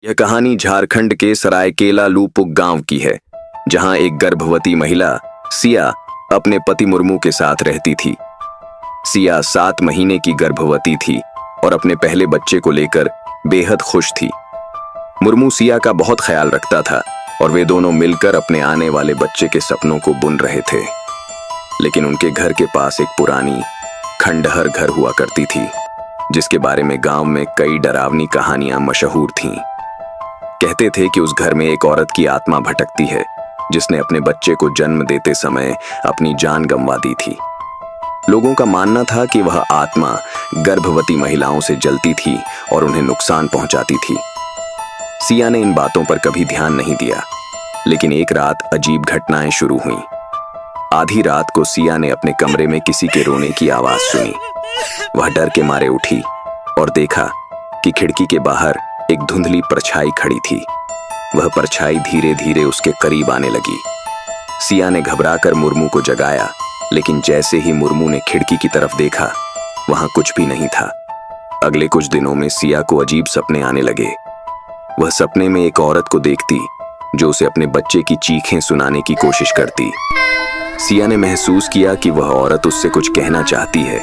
यह कहानी झारखंड के सरायकेला लूपुक गांव की है, जहां एक गर्भवती महिला सिया अपने पति मुर्मू के साथ रहती थी। सिया 7 महीने की गर्भवती थी और अपने पहले बच्चे को लेकर बेहद खुश थी। मुर्मू सिया का बहुत ख्याल रखता था और वे दोनों मिलकर अपने आने वाले बच्चे के सपनों को बुन रहे थे। लेकिन उनके घर के पास एक पुरानी खंडहर घर हुआ करती थी, जिसके बारे में गांव में कई डरावनी कहानियां मशहूर थीं। कहते थे कि उस घर में एक औरत की आत्मा भटकती है, जिसने अपने बच्चे को जन्म देते समय अपनी जान गंवा दी थी। लोगों का मानना था कि वह आत्मा गर्भवती महिलाओं से जलती थी और उन्हें नुकसान पहुंचाती थी। सिया ने इन बातों पर कभी ध्यान नहीं दिया, लेकिन एक रात अजीब घटनाएं शुरू हुईं। आधी रात को सिया ने अपने कमरे में किसी के रोने की आवाज सुनी। वह डर के मारे उठी और देखा कि खिड़की के बाहर एक धुंधली परछाई खड़ी थी। वह परछाई धीरे धीरे उसके करीब आने लगी। सिया ने घबराकर मुर्मू को जगाया, लेकिन जैसे ही मुर्मू ने खिड़की की तरफ देखा, वहां कुछ भी नहीं था। अगले कुछ दिनों में सिया को अजीब सपने आने लगे। वह सपने में एक औरत को देखती जो उसे अपने बच्चे की चीखें सुनाने की कोशिश करती। सिया ने महसूस किया कि वह औरत उससे कुछ कहना चाहती है,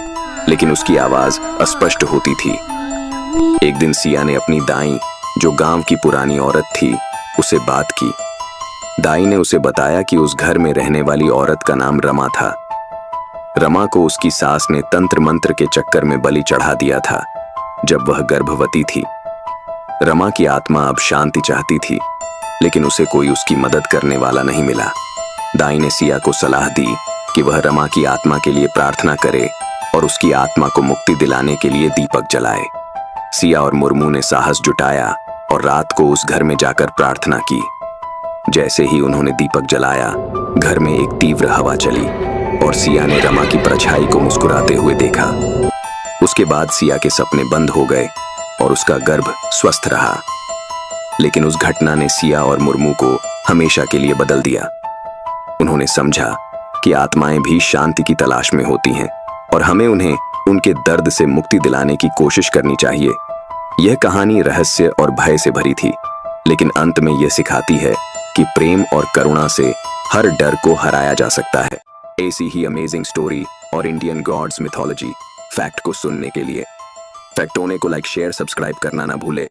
लेकिन उसकी आवाज अस्पष्ट होती थी। एक दिन सिया ने अपनी दाई, जो गांव की पुरानी औरत थी, उसे बात की। दाई ने उसे बताया कि उस घर में रहने वाली औरत का नाम रमा था। रमा को उसकी सास ने तंत्र मंत्र के चक्कर में बलि चढ़ा दिया था जब वह गर्भवती थी। रमा की आत्मा अब शांति चाहती थी, लेकिन उसे कोई उसकी मदद करने वाला नहीं मिला। दाई ने सिया को सलाह दी कि वह रमा की आत्मा के लिए प्रार्थना करे और उसकी आत्मा को मुक्ति दिलाने के लिए दीपक जलाए। सिया और मुर्मू ने साहस जुटाया और रात को उस घर में जाकर प्रार्थना की। जैसे ही उन्होंने दीपक जलाया, घर में एक तीव्र हवा चली और सिया ने रमा की परछाई को मुस्कुराते हुए देखा। उसके बाद सिया के सपने बंद हो गए और उसका गर्भ स्वस्थ रहा। लेकिन उस घटना ने सिया और मुर्मू को हमेशा के लिए बदल दिया। उन्होंने समझा कि आत्माएं भी शांति की तलाश में होती हैं और हमें उन्हें उनके दर्द से मुक्ति दिलाने की कोशिश करनी चाहिए। यह कहानी रहस्य और भय से भरी थी, लेकिन अंत में यह सिखाती है कि प्रेम और करुणा से हर डर को हराया जा सकता है। ऐसी ही अमेजिंग स्टोरी और इंडियन गॉड्स मिथोलॉजी फैक्ट को सुनने के लिए फैक्टोने को लाइक, शेयर, सब्सक्राइब करना ना भूले।